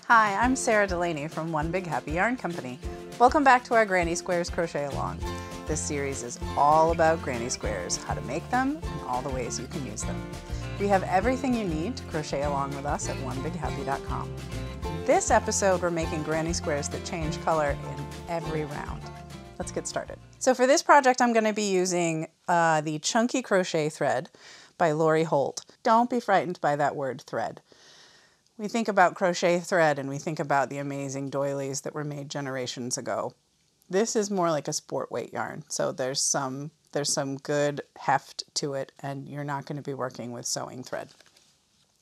Hi, I'm Sara Delaney from One Big Happy Yarn Company. Welcome back to our Granny Squares Crochet-Along. This series is all about granny squares, how to make them, and all the ways you can use them. We have everything you need to crochet along with us at onebighappy.com. This episode, we're making granny squares that change color in every round. Let's get started. So for this project, I'm going to be using the Chunky Crochet Thread by Lori Holt. Don't be frightened by that word thread. We think about crochet thread and we think about the amazing doilies that were made generations ago. This is more like a sport weight yarn, so there's some good heft to it, and you're not going to be working with sewing thread.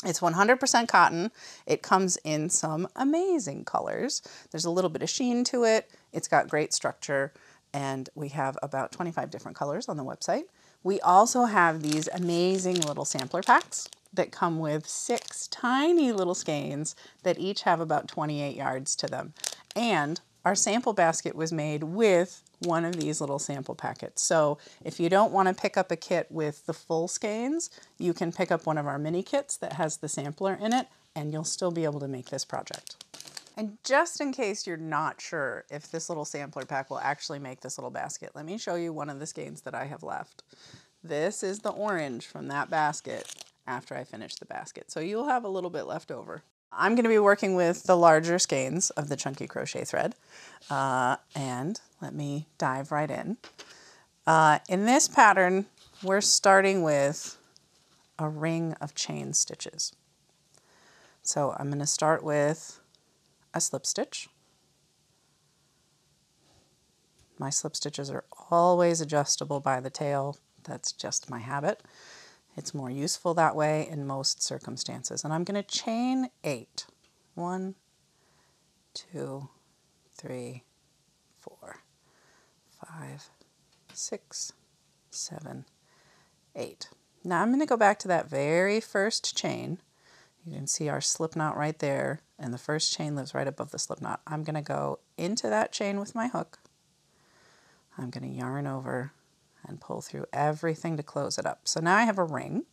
It's 100% cotton. It comes in some amazing colors. There's a little bit of sheen to it. It's got great structure, and we have about 25 different colors on the website. We also have these amazing little sampler packs that come with 6 tiny little skeins that each have about 28 yards to them. And our sample basket was made with one of these little sample packets. So if you don't want to pick up a kit with the full skeins, you can pick up one of our mini kits that has the sampler in it, and you'll still be able to make this project. And just in case you're not sure if this little sampler pack will actually make this little basket, let me show you one of the skeins that I have left. This is the orange from that basket after I finish the basket. So you'll have a little bit left over. I'm going to be working with the larger skeins of the Chunky Crochet Thread. And let me dive right in. In this pattern, we're starting with a ring of chain stitches. So I'm going to start with a slip stitch. My slip stitches are always adjustable by the tail. That's just my habit. It's more useful that way in most circumstances. And I'm going to chain 8. 1, 2, 3, 4, 5, 6, 7, 8. Now I'm going to go back to that very first chain. You can see our slip knot right there, and the first chain lives right above the slip knot. I'm going to go into that chain with my hook. I'm going to yarn over and pull through everything to close it up. So now I have a ring,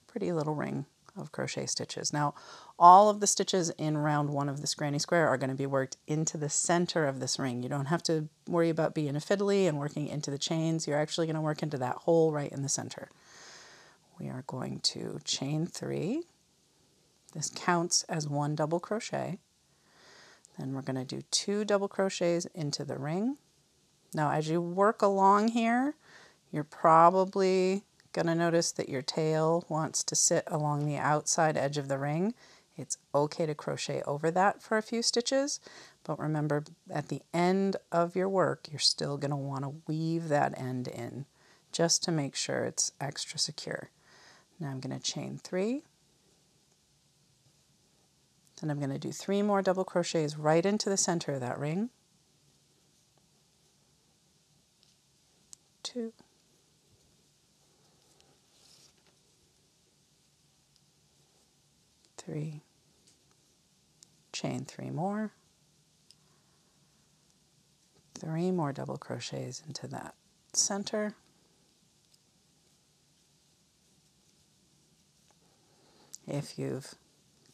pretty little ring of crochet stitches. Now all of the stitches in round 1 of this granny square are going to be worked into the center of this ring. You don't have to worry about being a fiddly and working into the chains. You're actually going to work into that hole right in the center. We are going to chain 3. This counts as 1 double crochet. Then we're going to do 2 double crochets into the ring. Now, as you work along here, you're probably going to notice that your tail wants to sit along the outside edge of the ring. It's okay to crochet over that for a few stitches, but remember, at the end of your work, you're still going to want to weave that end in just to make sure it's extra secure. Now I'm going to chain 3. Then I'm going to do 3 more double crochets right into the center of that ring. 2, 3, chain 3 more, 3 more double crochets into that center, if you've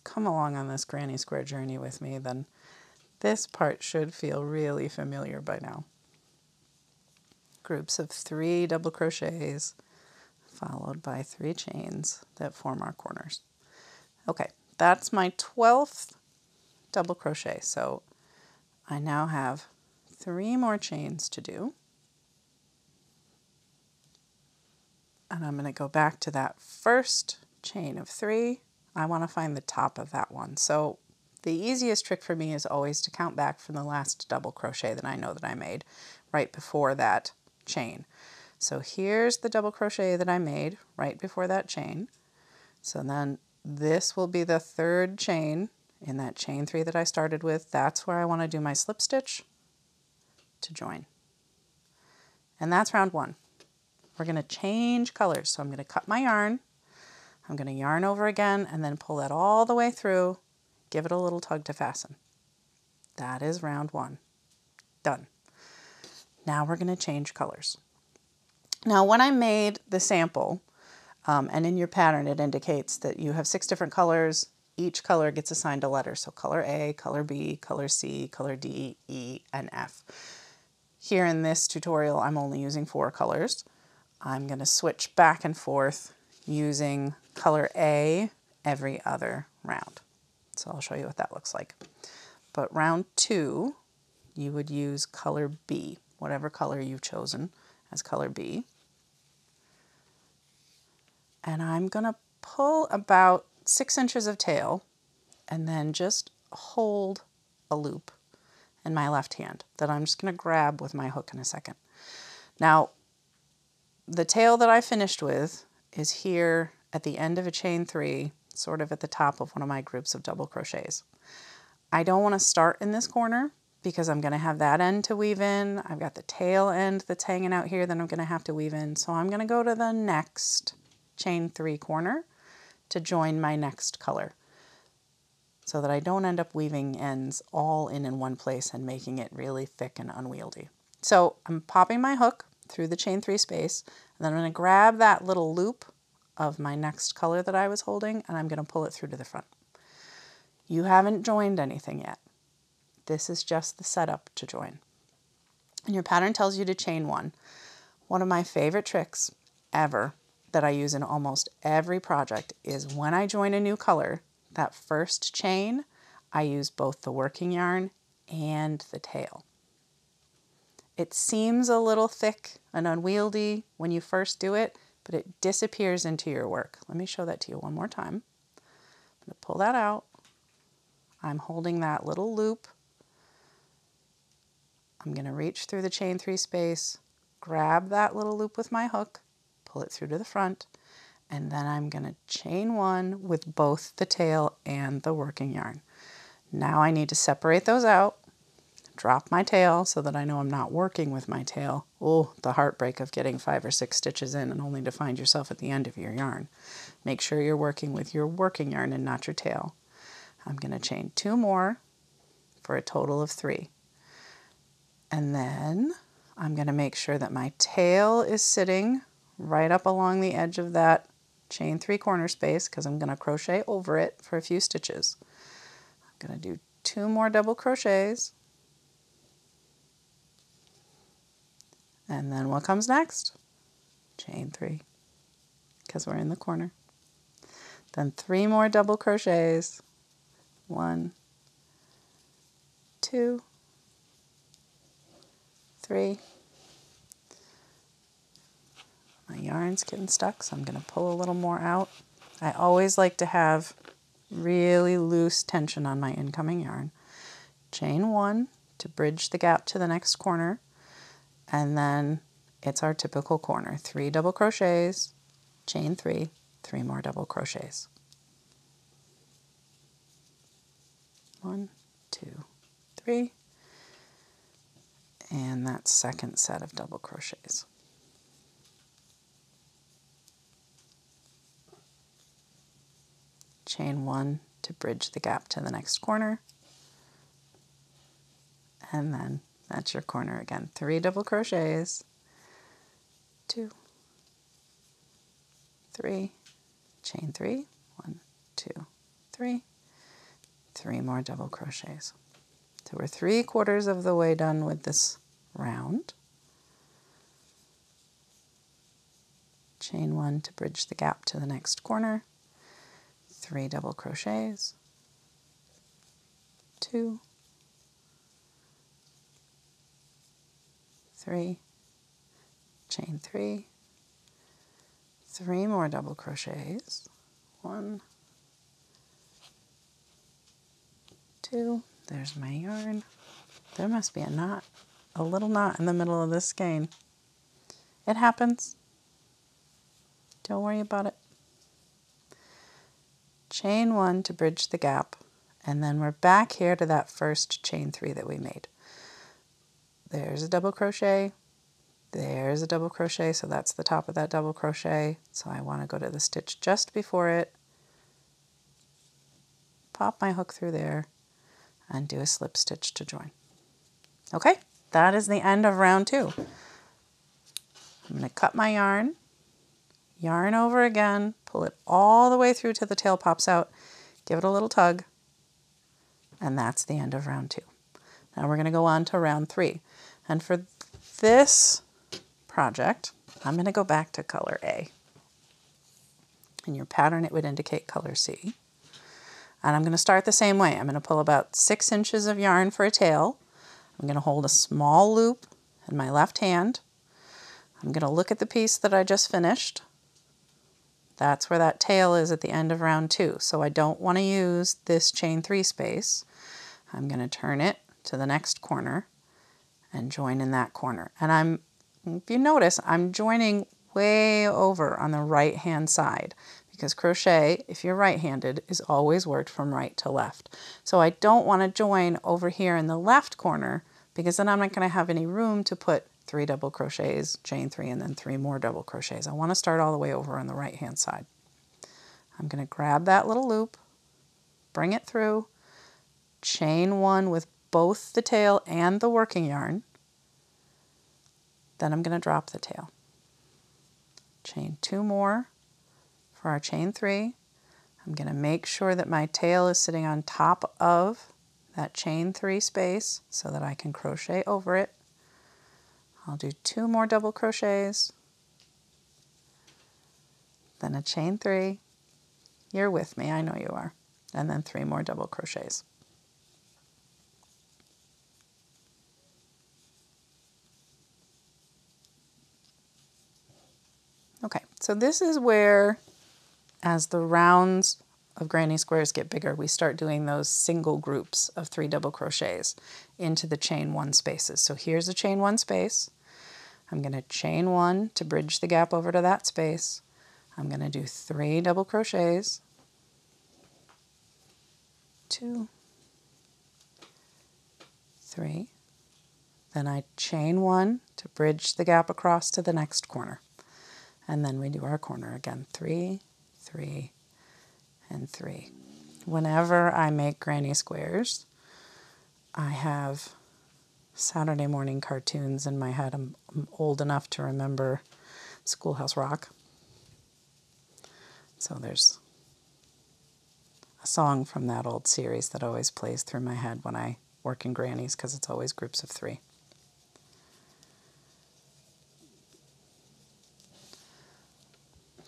come along on this granny square journey with me, then this part should feel really familiar by now. Groups of 3 double crochets followed by 3 chains that form our corners. Okay, that's my 12th double crochet. So I now have 3 more chains to do. And I'm going to go back to that first chain of 3. I want to find the top of that one. So the easiest trick for me is always to count back from the last double crochet that I know that I made right before that chain. So here's the double crochet that I made right before that chain. So then this will be the 3rd chain in that chain 3 that I started with. That's where I want to do my slip stitch to join. And that's round 1. We're going to change colors. So I'm going to cut my yarn. I'm going to yarn over again and then pull that all the way through. Give it a little tug to fasten. That is round 1. Done. Now we're going to change colors. Now when I made the sample, and in your pattern it indicates that you have 6 different colors, each color gets assigned a letter. So color A, color B, color C, color D, E, and F. Here in this tutorial, I'm only using 4 colors. I'm going to switch back and forth using color A every other round. So I'll show you what that looks like. But round 2, you would use color B, whatever color you've chosen as color B. And I'm going to pull about 6 inches of tail and then just hold a loop in my left hand that I'm just going to grab with my hook in a second. Now, the tail that I finished with is here at the end of a chain 3, sort of at the top of one of my groups of double crochets. I don't want to start in this corner because I'm going to have that end to weave in. I've got the tail end that's hanging out here that I'm going to have to weave in. So I'm going to go to the next chain 3 corner to join my next color so that I don't end up weaving ends all in one place and making it really thick and unwieldy. So I'm popping my hook through the chain 3 space, and then I'm going to grab that little loop of my next color that I was holding, and I'm going to pull it through to the front. You haven't joined anything yet. This is just the setup to join. And your pattern tells you to chain 1. One of my favorite tricks ever that I use in almost every project is when I join a new color, that first chain, I use both the working yarn and the tail. It seems a little thick and unwieldy when you first do it, but it disappears into your work. Let me show that to you one more time. I'm going to pull that out. I'm holding that little loop. I'm going to reach through the chain 3 space, grab that little loop with my hook, pull it through to the front, and then I'm going to chain 1 with both the tail and the working yarn. Now I need to separate those out, drop my tail so that I know I'm not working with my tail. Oh, the heartbreak of getting 5 or 6 stitches in and only to find yourself at the end of your yarn. Make sure you're working with your working yarn and not your tail. I'm going to chain 2 more for a total of 3. And then I'm going to make sure that my tail is sitting right up along the edge of that chain 3 corner space because I'm going to crochet over it for a few stitches. I'm going to do 2 more double crochets. And then what comes next? Chain 3, because we're in the corner. Then 3 more double crochets. 1, 2, 3. My yarn's getting stuck, so I'm going to pull a little more out. I always like to have really loose tension on my incoming yarn. Chain 1 to bridge the gap to the next corner, and then it's our typical corner. 3 double crochets, chain 3, 3 more double crochets. 1, 2, 3, and that second set of double crochets. Chain 1 to bridge the gap to the next corner, and then that's your corner again. 3 double crochets, 2, 3, chain 3, 1, 2, 3, 3 more double crochets. So we're 3/4 of the way done with this round. Chain 1 to bridge the gap to the next corner, 3 double crochets, 2, 3, chain 3, 3 more double crochets, 1, 2, there's my yarn. There must be a knot, a little knot in the middle of this skein. It happens. Don't worry about it. Chain 1 to bridge the gap, and then we're back here to that first chain 3 that we made. There's a double crochet, there's a double crochet, so that's the top of that double crochet. So I want to go to the stitch just before it, pop my hook through there, and do a slip stitch to join. Okay, that is the end of round 2. I'm going to cut my yarn over again, pull it all the way through till the tail pops out. give it a little tug, and that's the end of round 2. Now we're going to go on to round 3. And for this project, I'm going to go back to color A. In your pattern, it would indicate color C. And I'm going to start the same way. I'm going to pull about 6 inches of yarn for a tail. I'm going to hold a small loop in my left hand. I'm going to look at the piece that I just finished. That's where that tail is at the end of round 2. So I don't want to use this chain 3 space. I'm going to turn it to the next corner and join in that corner. And if you notice, I'm joining way over on the right hand side, because crochet, if you're right-handed, is always worked from right to left. So I don't want to join over here in the left corner, because then I'm not going to have any room to put 3 double crochets, chain 3, and then 3 more double crochets. I want to start all the way over on the right hand side. I'm going to grab that little loop, bring it through, chain 1 with both the tail and the working yarn. Then I'm going to drop the tail. Chain 2 more for our chain 3. I'm going to make sure that my tail is sitting on top of that chain 3 space so that I can crochet over it. I'll do 2 more double crochets, then a chain 3. You're with me, I know you are. And then 3 more double crochets. Okay, so this is where, as the rounds of granny squares get bigger, we start doing those single groups of 3 double crochets into the chain 1 spaces. So here's a chain 1 space. I'm going to chain 1 to bridge the gap over to that space. I'm going to do 3 double crochets, 2, 3. Then I chain 1 to bridge the gap across to the next corner. And then we do our corner again, 3, 3, and 3. Whenever I make granny squares, I have Saturday morning cartoons in my head. I'm old enough to remember Schoolhouse Rock. So there's a song from that old series that always plays through my head when I work in grannies, because it's always groups of 3.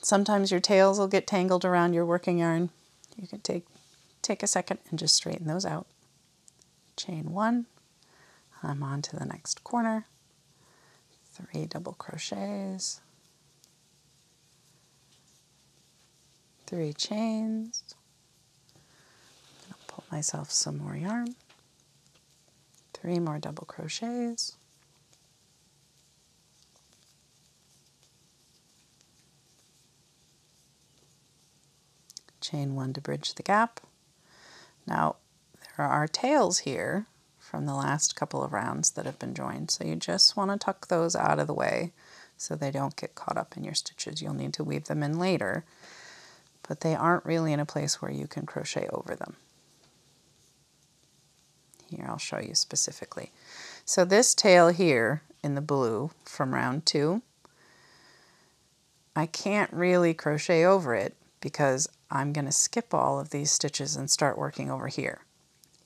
Sometimes your tails will get tangled around your working yarn. You can take a second and just straighten those out. Chain 1, I'm on to the next corner, 3 double crochets, 3 chains. I'm going to pull myself some more yarn, 3 more double crochets, chain 1 to bridge the gap. Now there are tails here from the last couple of rounds that have been joined, so you just want to tuck those out of the way so they don't get caught up in your stitches. You'll need to weave them in later, but they aren't really in a place where you can crochet over them. Here, I'll show you specifically. So this tail here in the blue from round 2, I can't really crochet over it because I'm going to skip all of these stitches and start working over here.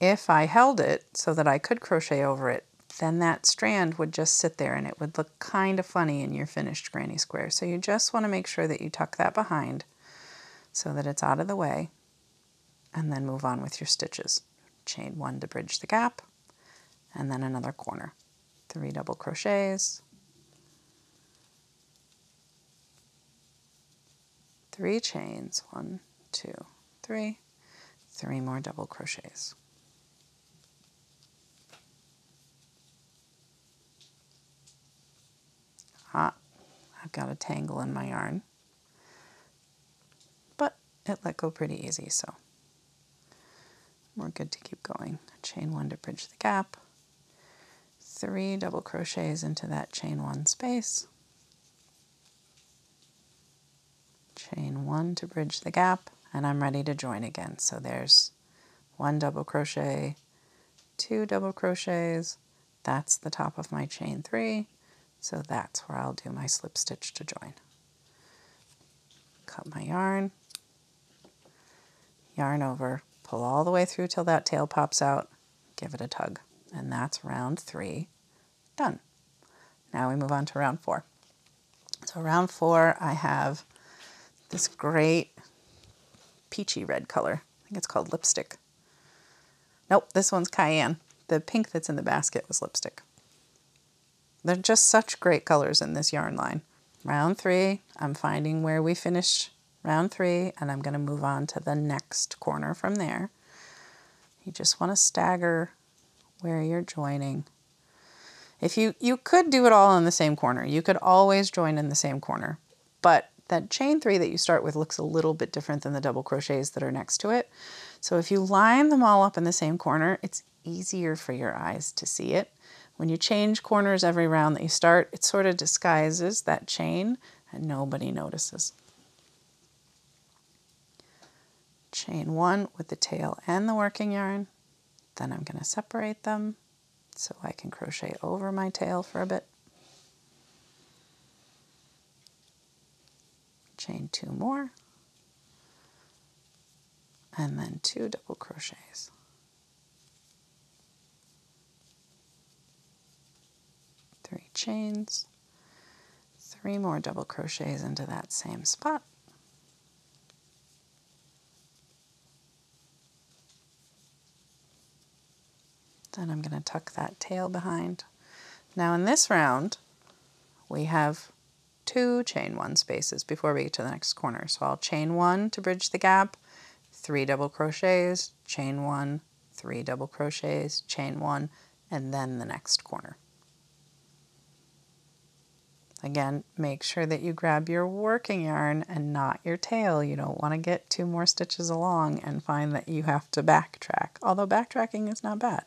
If I held it so that I could crochet over it, then that strand would just sit there and it would look kind of funny in your finished granny square. So you just want to make sure that you tuck that behind so that it's out of the way, and then move on with your stitches. Chain 1 to bridge the gap, and then another corner. 3 double crochets, 3 chains, 1, 2, 3, 3 more double crochets. I've got a tangle in my yarn, but it let go pretty easy, so we're good to keep going. Chain 1 to bridge the gap, 3 double crochets into that chain 1 space, chain 1 to bridge the gap, and I'm ready to join again. So there's 1 double crochet, 2 double crochets, that's the top of my chain 3, so that's where I'll do my slip stitch to join. Cut my yarn, yarn over, pull all the way through till that tail pops out, give it a tug. And that's round 3 done. Now we move on to round 4. So round 4, I have this great peachy red color. I think it's called lipstick. Nope, this one's cayenne. The pink that's in the basket was lipstick. They're just such great colors in this yarn line. Round 3, I'm finding where we finished round 3, and I'm going to move on to the next corner from there. You just want to stagger where you're joining. If you could do it all in the same corner. You could always join in the same corner, but that chain 3 that you start with looks a little bit different than the double crochets that are next to it. So if you line them all up in the same corner, it's easier for your eyes to see it. When you change corners every round that you start, it sort of disguises that chain and nobody notices. Chain 1 with the tail and the working yarn. Then I'm going to separate them so I can crochet over my tail for a bit. Chain 2 more. And then 2 double crochets. 3 chains, 3 more double crochets into that same spot. Then I'm going to tuck that tail behind. Now in this round, we have 2 chain 1 spaces before we get to the next corner. So I'll chain 1 to bridge the gap, 3 double crochets, chain 1, 3 double crochets, chain 1, and then the next corner. Again, make sure that you grab your working yarn and not your tail. You don't want to get 2 more stitches along and find that you have to backtrack, although backtracking is not bad.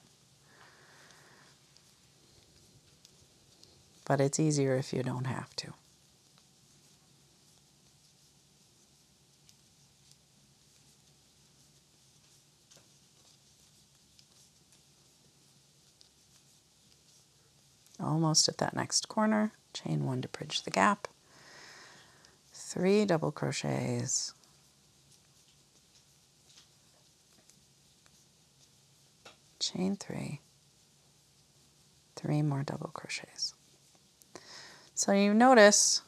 But it's easier if you don't have to. Almost at that next corner, chain 1 to bridge the gap, 3 double crochets, chain 3, 3 more double crochets. So you notice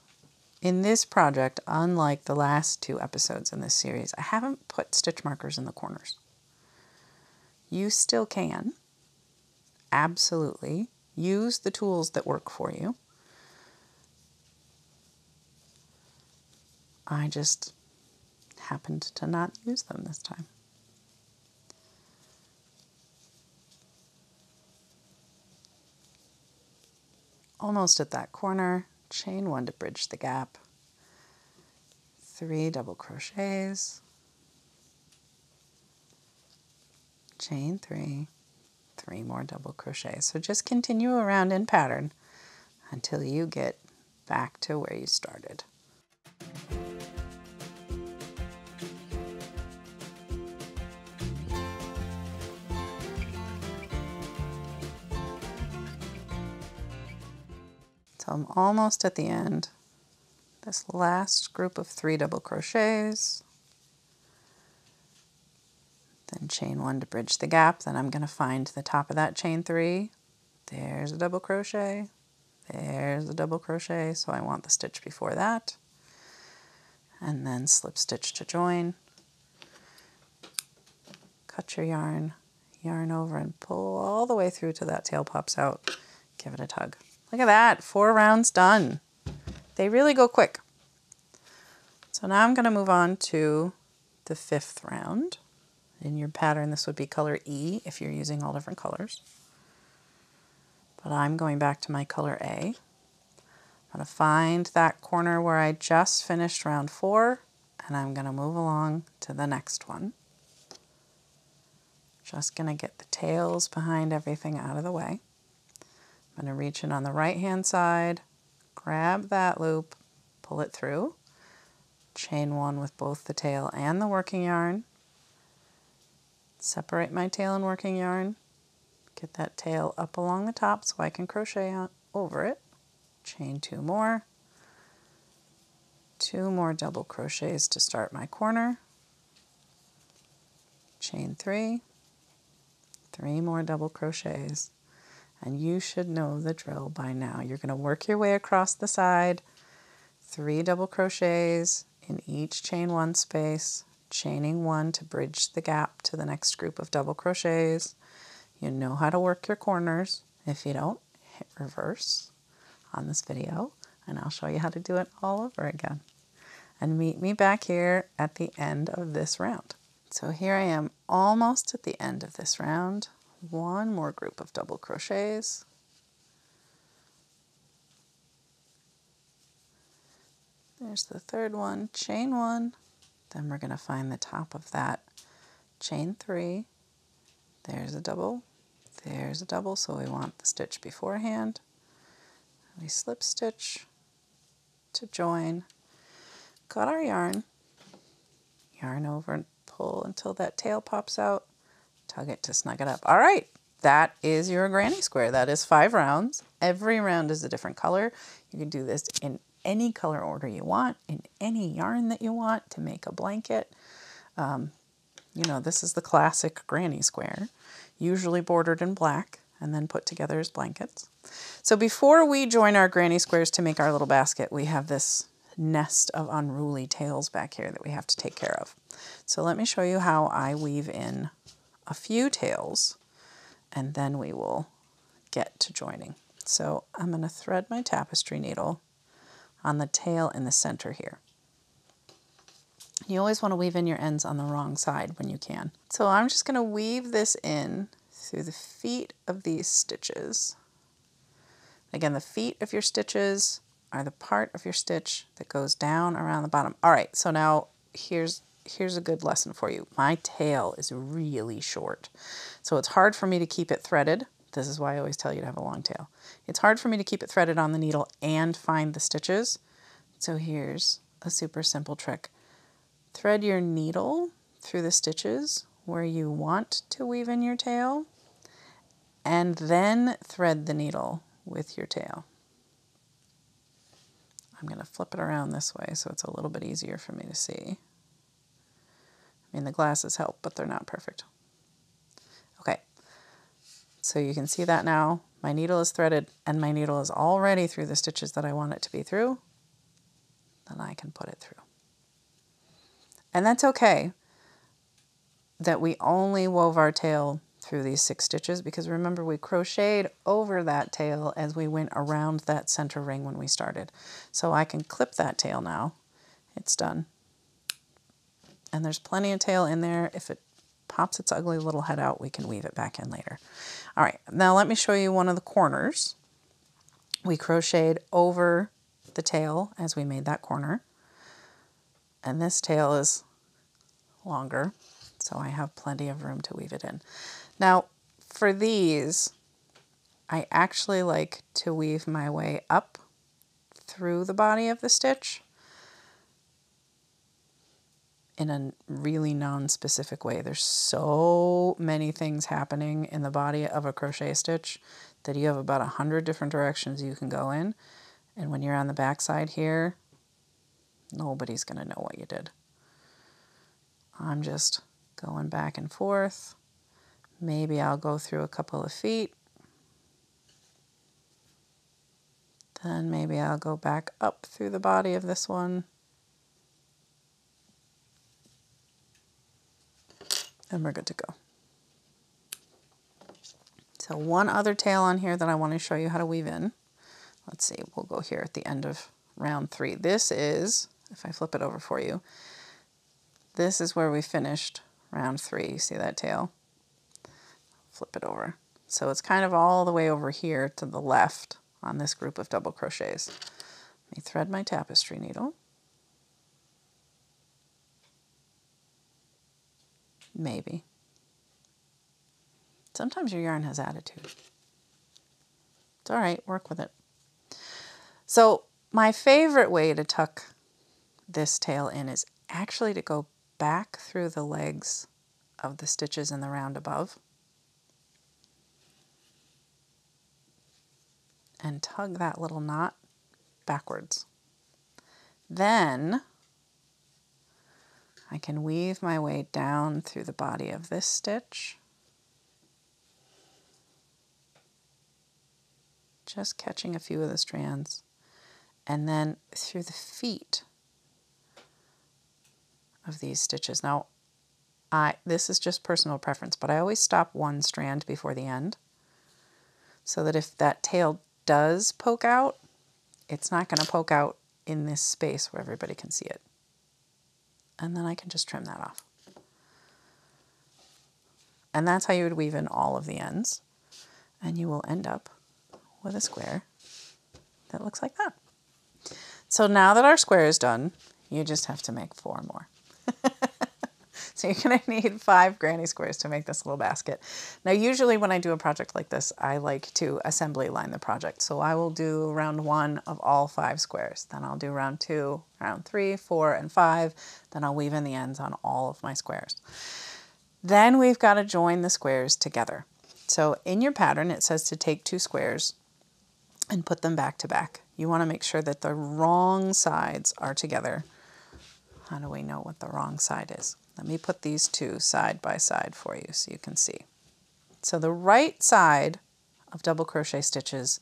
in this project, unlike the last 2 episodes in this series, I haven't put stitch markers in the corners. You still can, absolutely, use the tools that work for you. I just happened to not use them this time. Almost at that corner, chain 1 to bridge the gap, 3 double crochets, chain 3, 3 more double crochets. So just continue around in pattern until you get back to where you started. So I'm almost at the end. This last group of 3 double crochets, then chain 1 to bridge the gap, then I'm going to find the top of that chain 3. There's a double crochet, there's a double crochet, so I want the stitch before that, and then slip stitch to join, cut your yarn, yarn over and pull all the way through till that tail pops out, give it a tug. Look at that, 4 rounds done. They really go quick. So now I'm going to move on to the 5th round. In your pattern, this would be color E if you're using all different colors. But I'm going back to my color A. I'm going to find that corner where I just finished round 4, and I'm going to move along to the next one. Just going to get the tails behind everything out of the way. I'm going to reach in on the right-hand side, grab that loop, pull it through, chain 1 with both the tail and the working yarn, separate my tail and working yarn, get that tail up along the top so I can crochet over it, chain 2 more, 2 more double crochets to start my corner, chain 3, 3 more double crochets, and you should know the drill by now. You're going to work your way across the side, 3 double crochets in each chain 1 space, chaining 1 to bridge the gap to the next group of double crochets. You know how to work your corners. If you don't, hit reverse on this video and I'll show you how to do it all over again. And meet me back here at the end of this round. So here I am almost at the end of this round. 1 more group of double crochets. There's the 3rd one, chain 1. Then we're going to find the top of that, chain 3. There's a double, so we want the stitch beforehand. We slip stitch to join, cut our yarn over and pull until that tail pops out, tug it to snug it up. All right, that is your granny square. That is 5 rounds. Every round is a different color. You can do this in any color order you want, in any yarn that you want to make a blanket. You know, this is the classic granny square, usually bordered in black and then put together as blankets. So before we join our granny squares to make our little basket, we have this nest of unruly tails back here that we have to take care of. So let me show you how I weave in a few tails and then we will get to joining. So I'm going to thread my tapestry needle on the tail in the center here. You always want to weave in your ends on the wrong side when you can. So I'm just going to weave this in through the feet of these stitches. Again, the feet of your stitches are the part of your stitch that goes down around the bottom. All right, so now here's a good lesson for you. My tail is really short, so it's hard for me to keep it threaded. This is why I always tell you to have a long tail. It's hard for me to keep it threaded on the needle and find the stitches. So here's a super simple trick. Thread your needle through the stitches where you want to weave in your tail, and then thread the needle with your tail. I'm going to flip it around this way so it's a little bit easier for me to see. I mean, the glasses help, but they're not perfect. Okay, so you can see that now. My needle is threaded and my needle is already through the stitches that I want it to be through. Then I can put it through. And that's okay that we only wove our tail through these 6 stitches, because remember we crocheted over that tail as we went around that center ring when we started. So I can clip that tail now. It's done. And there's plenty of tail in there. If it pops its ugly little head out, we can weave it back in later. All right, now let me show you one of the corners. We crocheted over the tail as we made that corner. And this tail is longer, so I have plenty of room to weave it in. Now, for these, I actually like to weave my way up through the body of the stitch in a really non-specific way. There's so many things happening in the body of a crochet stitch that you have about 100 different directions you can go in. And when you're on the back side here, nobody's going to know what you did. I'm just going back and forth. Maybe I'll go through a couple of feet. Then maybe I'll go back up through the body of this one. And we're good to go. So one other tail on here that I want to show you how to weave in. Let's see, we'll go here at the end of round 3. This is, if I flip it over for you, this is where we finished round 3. You see that tail? Flip it over. So it's kind of all the way over here to the left on this group of double crochets. Let me thread my tapestry needle. Maybe. Sometimes your yarn has attitude. It's all right, work with it. So my favorite way to tuck this tail in is actually to go back through the legs of the stitches in the round above and tug that little knot backwards. Then I can weave my way down through the body of this stitch, just catching a few of the strands, and then through the feet of these stitches. Now, this is just personal preference, but I always stop one strand before the end so that if that tail does poke out, it's not going to poke out in this space where everybody can see it. And then I can just trim that off. And that's how you would weave in all of the ends. And you will end up with a square that looks like that. So now that our square is done, you just have to make 4 more. So you're going to need 5 granny squares to make this little basket. Now usually when I do a project like this, I like to assembly line the project. So I will do round 1 of all 5 squares. Then I'll do round 2, round 3, 4, and 5. Then I'll weave in the ends on all of my squares. Then we've got to join the squares together. So in your pattern, it says to take 2 squares and put them back to back. You want to make sure that the wrong sides are together. How do we know what the wrong side is? Let me put these 2 side by side for you so you can see. So the right side of double crochet stitches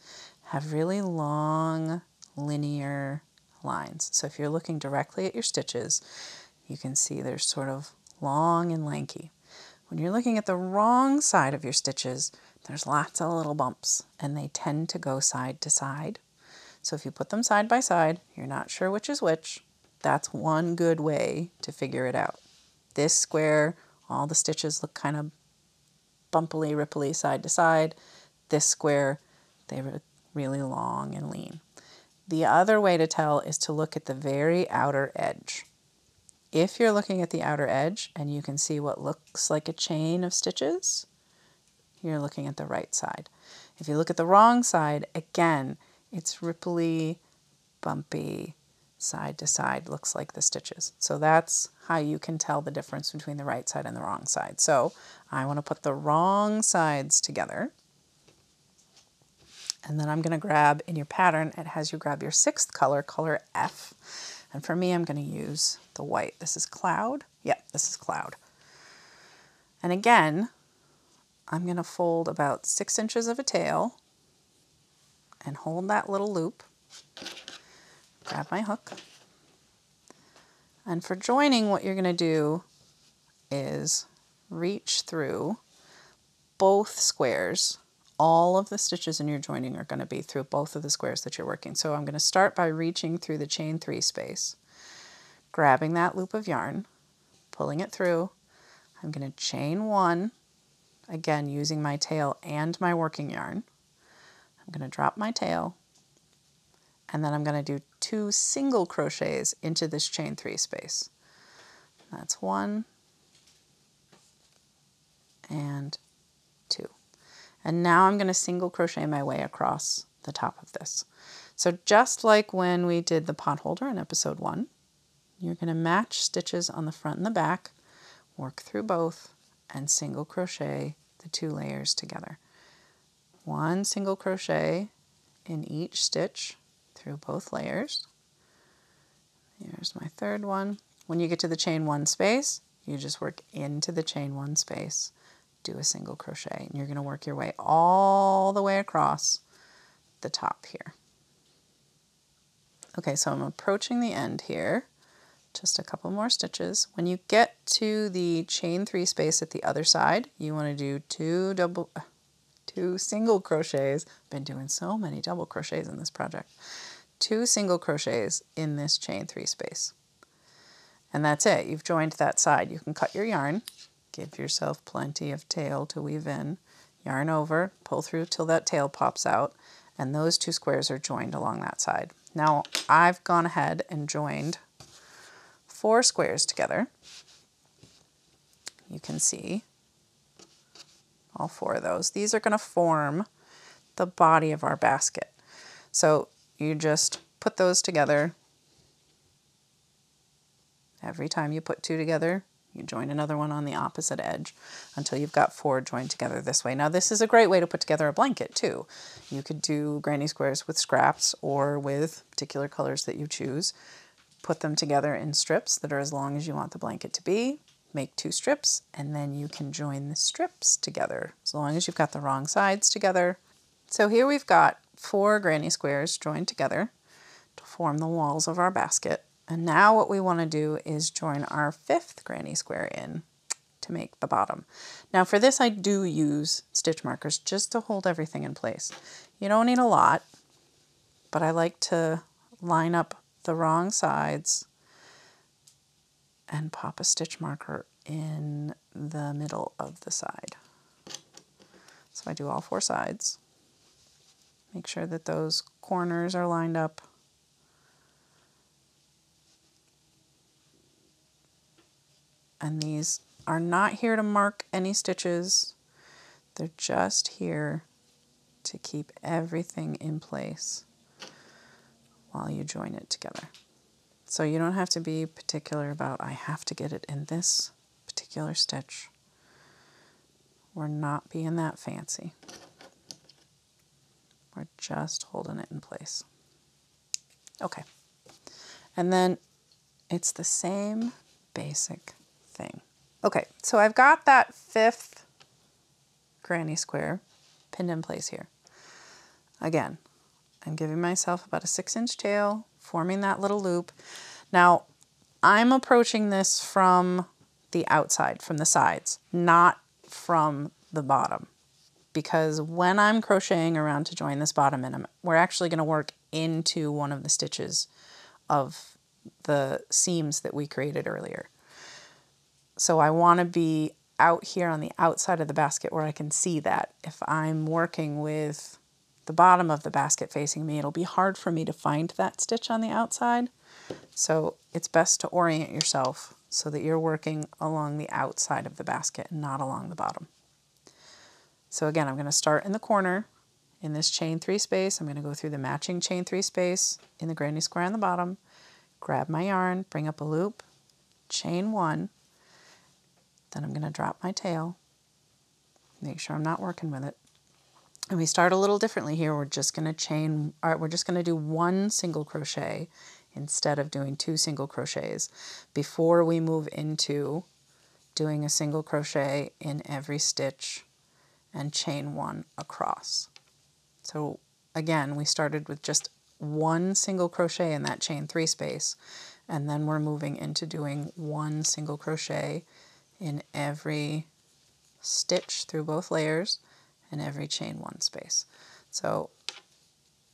have really long linear lines. So if you're looking directly at your stitches, you can see they're sort of long and lanky. When you're looking at the wrong side of your stitches, there's lots of little bumps and they tend to go side to side. So if you put them side by side, you're not sure which is which, that's one good way to figure it out. This square, all the stitches look kind of bumpily, ripply side to side. This square, they were really long and lean. The other way to tell is to look at the very outer edge. If you're looking at the outer edge and you can see what looks like a chain of stitches, you're looking at the right side. If you look at the wrong side, again, it's ripply, bumpy, side to side, looks like the stitches. So that's how you can tell the difference between the right side and the wrong side. So I want to put the wrong sides together. And then I'm going to grab, in your pattern, it has you grab your 6th color, color F. And for me, I'm going to use the white. This is Cloud. Yep, this is Cloud. And again, I'm going to fold about 6 inches of a tail and hold that little loop. Grab my hook. And for joining, what you're going to do is reach through both squares. All of the stitches in your joining are going to be through both of the squares that you're working. So I'm going to start by reaching through the chain 3 space, grabbing that loop of yarn, pulling it through. I'm going to chain 1, again using my tail and my working yarn. I'm going to drop my tail, and then I'm going to do 2 single crochets into this chain 3 space. That's 1 and 2. And now I'm going to single crochet my way across the top of this. So just like when we did the pot holder in episode 1, you're going to match stitches on the front and the back, work through both, and single crochet the 2 layers together. 1 single crochet in each stitch through both layers. Here's my 3rd one. When you get to the chain 1 space, you just work into the chain 1 space, do a single crochet, and you're going to work your way all the way across the top here. Okay, so I'm approaching the end here. Just a couple more stitches. When you get to the chain 3 space at the other side, you want to do 2 single crochets. I've been doing so many double crochets in this project. 2 single crochets in this chain 3 space. And that's it. You've joined that side. You can cut your yarn. Give yourself plenty of tail to weave in. Yarn over, pull through till that tail pops out, and those 2 squares are joined along that side. Now I've gone ahead and joined 4 squares together. You can see all 4 of those. These are going to form the body of our basket. So you just put those together. Every time you put 2 together, you join another one on the opposite edge until you've got 4 joined together this way. Now this is a great way to put together a blanket too. You could do granny squares with scraps or with particular colors that you choose. put them together in strips that are as long as you want the blanket to be. Make 2 strips, and then you can join the strips together as long as you've got the wrong sides together. So here we've got 4 granny squares joined together to form the walls of our basket. And now what we want to do is join our 5th granny square in to make the bottom. Now for this I do use stitch markers just to hold everything in place. You don't need a lot, but I like to line up the wrong sides and pop a stitch marker in the middle of the side. So I do all 4 sides. Make sure that those corners are lined up. And these are not here to mark any stitches. They're just here to keep everything in place while you join it together. So you don't have to be particular about, I have to get it in this particular stitch. We're not being that fancy. We're just holding it in place. Okay. And then it's the same basic thing. Okay, so I've got that 5th granny square pinned in place here. Again, I'm giving myself about a 6-inch tail, forming that little loop. Now, I'm approaching this from the outside, from the sides, not from the bottom. Because when I'm crocheting around to join this bottom in, we're actually going to work into one of the stitches of the seams that we created earlier. So I want to be out here on the outside of the basket where I can see that. If I'm working with the bottom of the basket facing me, it'll be hard for me to find that stitch on the outside. So it's best to orient yourself so that you're working along the outside of the basket and not along the bottom. So again, I'm going to start in the corner in this chain 3 space. I'm going to go through the matching chain 3 space in the granny square on the bottom, grab my yarn, bring up a loop, chain 1, then I'm going to drop my tail, make sure I'm not working with it. And we start a little differently here. We're just going to do 1 single crochet instead of doing 2 single crochets before we move into doing a single crochet in every stitch and chain 1 across. So again, we started with just 1 single crochet in that chain 3 space, and then we're moving into doing 1 single crochet in every stitch through both layers and every chain 1 space. So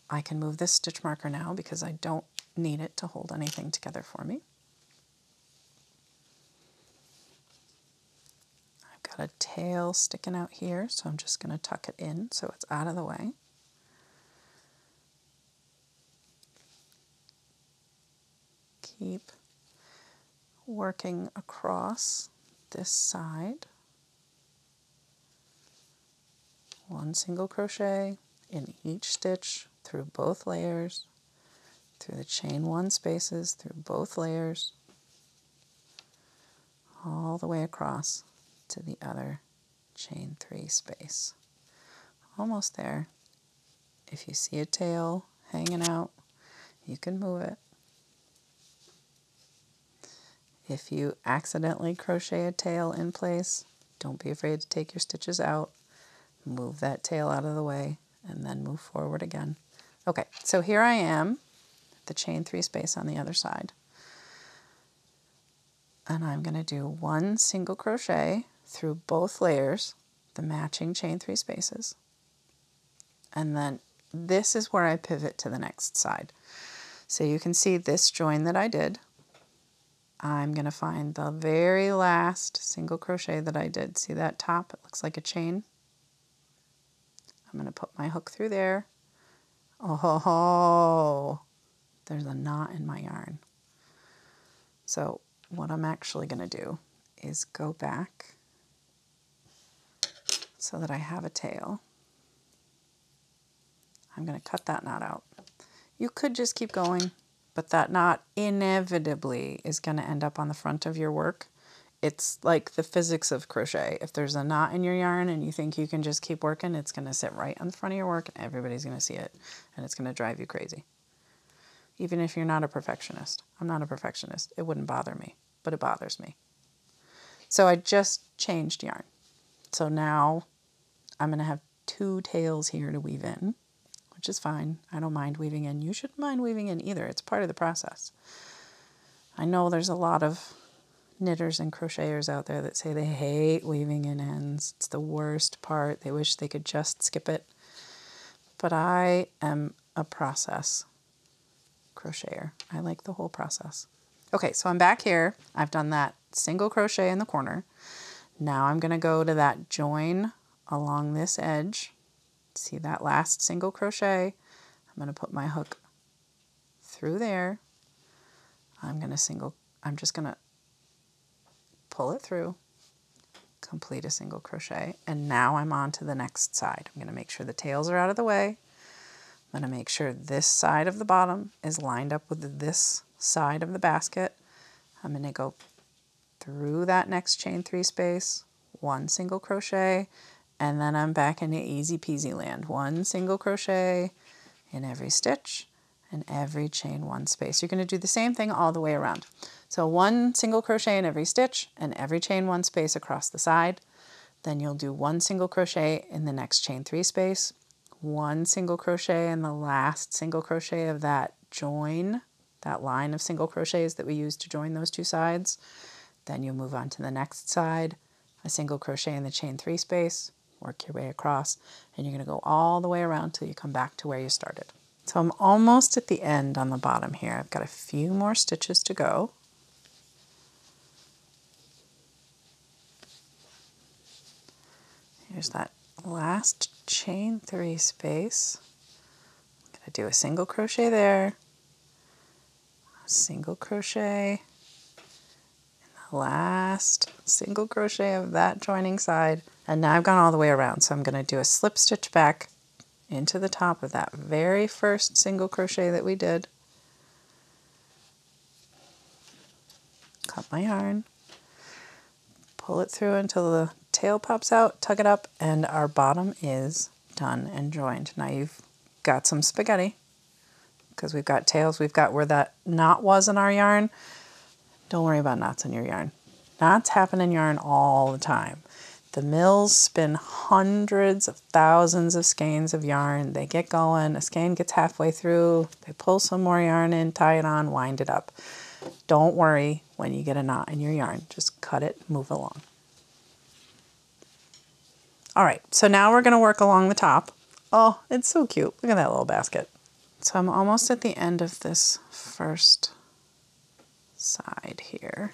I can move this stitch marker now because I don't need it to hold anything together for me. I've got a tail sticking out here, so I'm just going to tuck it in so it's out of the way. Keep working across this side. 1 single crochet in each stitch through both layers, through the chain 1 spaces, through both layers, all the way across to the other chain 3 space. Almost there. If you see a tail hanging out, you can move it. If you accidentally crochet a tail in place, don't be afraid to take your stitches out, move that tail out of the way, and then move forward again. Okay, so here I am, the chain 3 space on the other side. And I'm going to do 1 single crochet through both layers, the matching chain 3 spaces. And then this is where I pivot to the next side. So you can see this join that I did. I'm going to find the very last single crochet that I did. See that top? It looks like a chain. I'm going to put my hook through there. Oh, there's a knot in my yarn. So what I'm actually going to do is go back so that I have a tail. I'm going to cut that knot out. You could just keep going, but that knot inevitably is going to end up on the front of your work. It's like the physics of crochet. If there's a knot in your yarn and you think you can just keep working, it's going to sit right on the front of your work and everybody's going to see it and it's going to drive you crazy. even if you're not a perfectionist. I'm not a perfectionist. It wouldn't bother me, but it bothers me. So I just changed yarn. So now I'm going to have 2 tails here to weave in, which is fine. I don't mind weaving in. You shouldn't mind weaving in either. It's part of the process. I know there's a lot of knitters and crocheters out there that say they hate weaving in ends. It's the worst part. They wish they could just skip it. But I am a process crocheter. I like the whole process. Okay, so I'm back here. I've done that single crochet in the corner. Now I'm going to go to that join along this edge. See that last single crochet? I'm going to put my hook through there. I'm just going to pull it through, complete a single crochet, and now I'm on to the next side. I'm going to make sure the tails are out of the way. I'm going to make sure this side of the bottom is lined up with this side of the basket. I'm going to go through that next chain 3 space, 1 single crochet, and then I'm back into easy peasy land. 1 single crochet in every stitch and every chain 1 space. You're going to do the same thing all the way around. So 1 single crochet in every stitch and every chain 1 space across the side. Then you'll do 1 single crochet in the next chain 3 space, 1 single crochet in the last single crochet of that join, that line of single crochets that we used to join those 2 sides. Then you'll move on to the next side, a single crochet in the chain 3 space, work your way across, and you're going to go all the way around till you come back to where you started. So I'm almost at the end on the bottom here. I've got a few more stitches to go. Here's that last chain 3 space. I'm going to do a single crochet there, a single crochet, last single crochet of that joining side, and now I've gone all the way around, so I'm going to do a slip stitch back into the top of that very first single crochet that we did, cut my yarn, pull it through until the tail pops out, tug it up, and our bottom is done and joined. Now you've got some spaghetti because we've got tails, we've got where that knot was in our yarn. Don't worry about knots in your yarn. Knots happen in yarn all the time. The mills spin hundreds of thousands of skeins of yarn. They get going, a skein gets halfway through, they pull some more yarn in, tie it on, wind it up. Don't worry when you get a knot in your yarn. Just cut it, move along. All right, so now we're gonna work along the top. Oh, it's so cute. Look at that little basket. So I'm almost at the end of this first side here.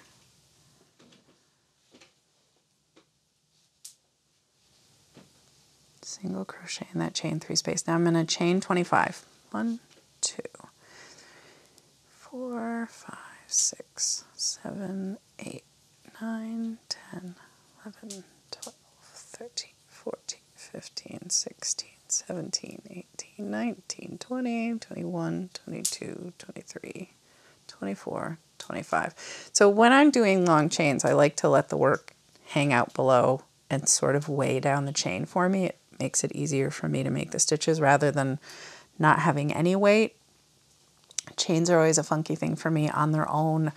Single crochet in that chain 3 space. Now I'm going to chain 25. 1, 2, 4, 5, 6, 7, 8, 9, 10, 11, 12, 13, 14, 15, 16, 17, 18, 19, 20, 21, 22, 23, 24, 25. So when I'm doing long chains, I like to let the work hang out below and sort of weigh down the chain for me. It makes it easier for me to make the stitches rather than not having any weight. Chains are always a funky thing for me on their own.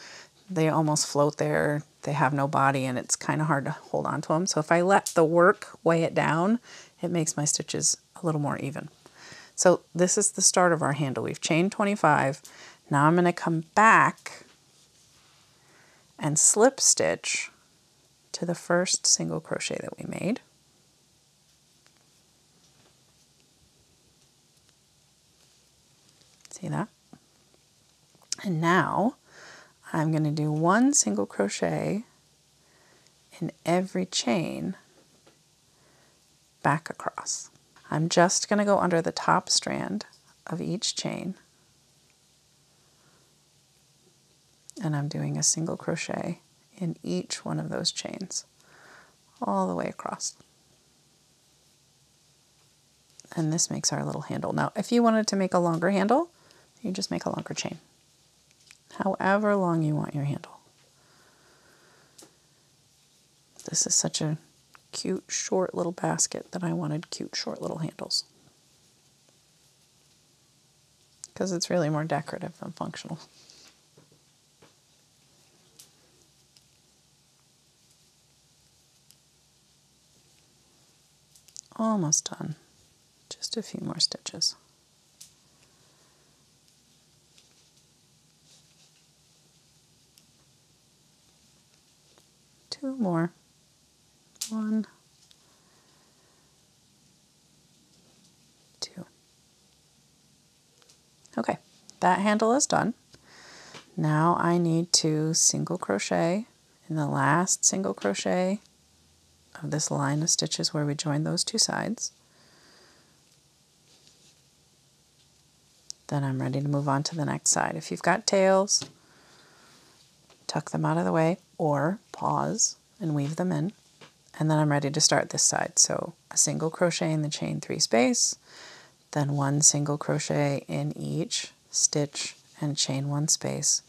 They almost float there. They have no body and it's kind of hard to hold on to them. So if I let the work weigh it down, it makes my stitches a little more even. So this is the start of our handle. We've chained 25. Now I'm going to come back and slip stitch to the first single crochet that we made. See that? And now I'm going to do 1 single crochet in every chain back across. I'm just going to go under the top strand of each chain, and I'm doing a single crochet in each one of those chains all the way across. And this makes our little handle. Now, if you wanted to make a longer handle, you just make a longer chain, however long you want your handle. This is such a cute, short little basket that I wanted cute, short little handles. because it's really more decorative than functional. Almost done. Just a few more stitches. Two more. 1, 2. Okay, that handle is done. Now I need to single crochet in the last single crochet of this line of stitches where we joined those two sides. Then I'm ready to move on to the next side. If you've got tails, tuck them out of the way or pause and weave them in. And then I'm ready to start this side. So a single crochet in the chain 3 space, then 1 single crochet in each stitch and chain 1 space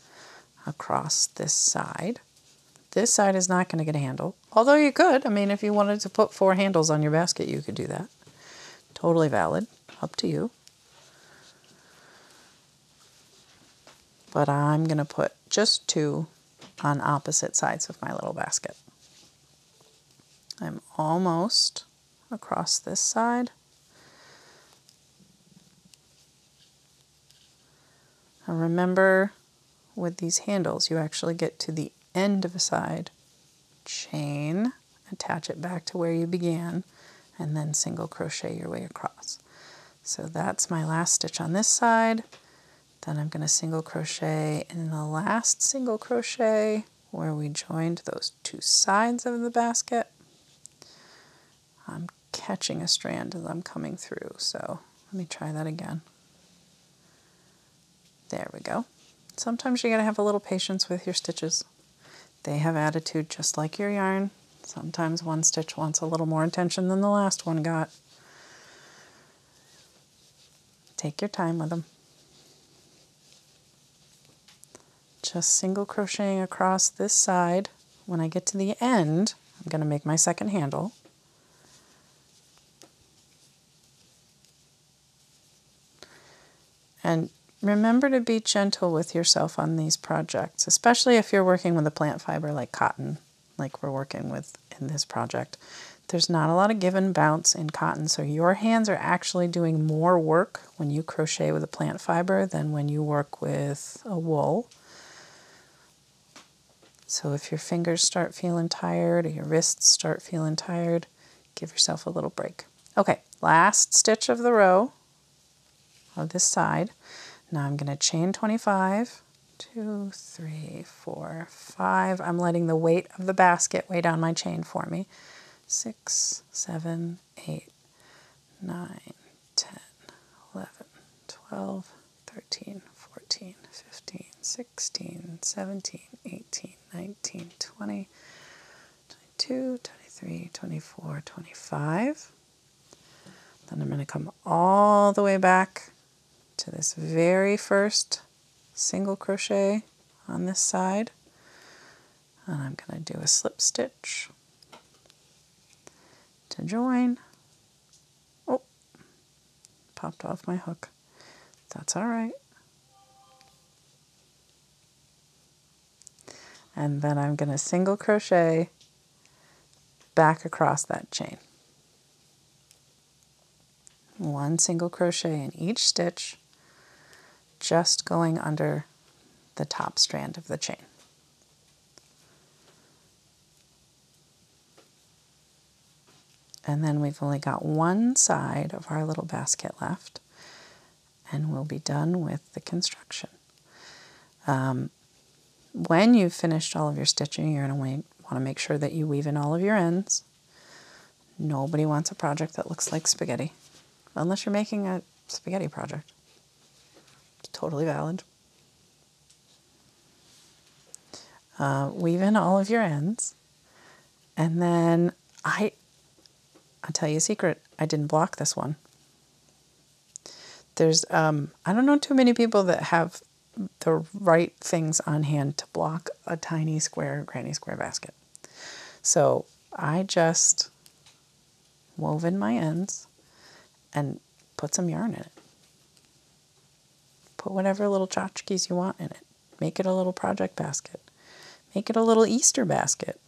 across this side. This side is not going to get a handle, although you could. I mean, if you wanted to put 4 handles on your basket, you could do that. Totally valid, up to you. But I'm going to put just 2 on opposite sides of my little basket. I'm almost across this side. Now remember, with these handles, you actually get to the end of a side, chain, attach it back to where you began, and then single crochet your way across. So that's my last stitch on this side. Then I'm going to single crochet in the last single crochet where we joined those 2 sides of the basket. I'm catching a strand as I'm coming through, so let me try that again. There we go. Sometimes you gotta have a little patience with your stitches. They have attitude just like your yarn. Sometimes one stitch wants a little more attention than the last one got. Take your time with them. Just single crocheting across this side. When I get to the end, I'm going to make my second handle. And remember to be gentle with yourself on these projects, especially if you're working with a plant fiber like cotton, like we're working with in this project. There's not a lot of give and bounce in cotton, so your hands are actually doing more work when you crochet with a plant fiber than when you work with a wool. So if your fingers start feeling tired or your wrists start feeling tired, give yourself a little break. Okay, last stitch of the row of this side. Now I'm going to chain 25, 2, 3, 4, 5. I'm letting the weight of the basket weigh down my chain for me. 6, 7, 8, 9, 10, 11, 12, 13, 14, 15, 16, 17, 18, 19, 20, 22, 23, 24, 25. Then I'm going to come all the way back to this very first single crochet on this side. And I'm going to do a slip stitch to join. Oh, popped off my hook. That's all right. And then I'm going to single crochet back across that chain. 1 single crochet in each stitch, just going under the top strand of the chain. And then we've only got one side of our little basket left, and we'll be done with the construction. When you've finished all of your stitching, you're going to want to make sure that you weave in all of your ends. Nobody wants a project that looks like spaghetti, unless you're making a spaghetti project. It's totally valid. Weave in all of your ends, and then I'll tell you a secret, I didn't block this one. There's, I don't know too many people that have the right things on hand to block a tiny square granny square basket. So I just wove in my ends and put some yarn in it. Put whatever little tchotchkes you want in it. Make it a little project basket. Make it a little Easter basket.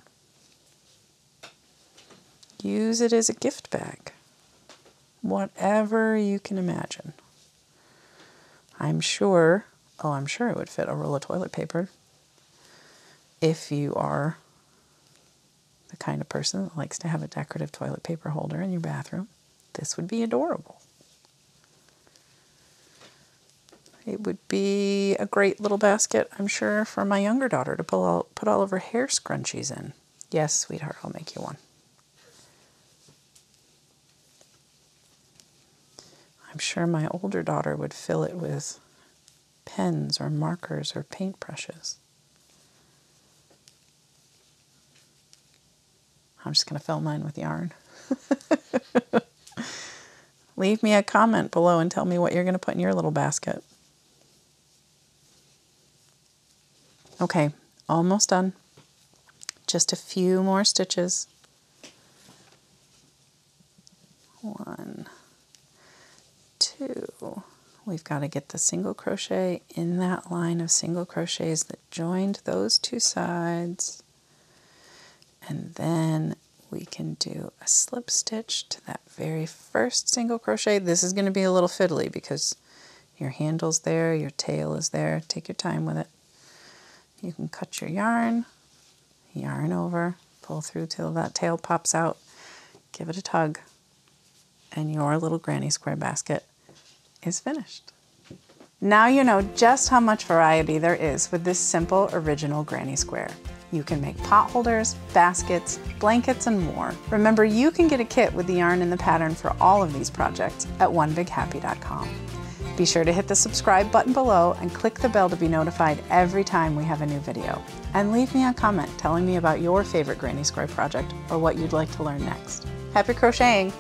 Use it as a gift bag. Whatever you can imagine. I'm sure it would fit a roll of toilet paper if you are the kind of person that likes to have a decorative toilet paper holder in your bathroom. This would be adorable. It would be a great little basket, I'm sure, for my younger daughter to put all of her hair scrunchies in. Yes, sweetheart, I'll make you one. I'm sure my older daughter would fill it with pens or markers or paintbrushes. I'm just going to fill mine with yarn. Leave me a comment below and tell me what you're going to put in your little basket. Okay, almost done. Just a few more stitches. 1, 2. We've got to get the single crochet in that line of single crochets that joined those two sides. And then we can do a slip stitch to that very first single crochet. This is going to be a little fiddly because your handle's there, your tail is there. Take your time with it. You can cut your yarn over, pull through till that tail pops out, give it a tug, and your little granny square basket is finished. Now you know just how much variety there is with this simple original granny square. You can make pot holders, baskets, blankets, and more. Remember, you can get a kit with the yarn and the pattern for all of these projects at onebighappy.com. Be sure to hit the subscribe button below and click the bell to be notified every time we have a new video. And leave me a comment telling me about your favorite granny square project or what you'd like to learn next. Happy crocheting!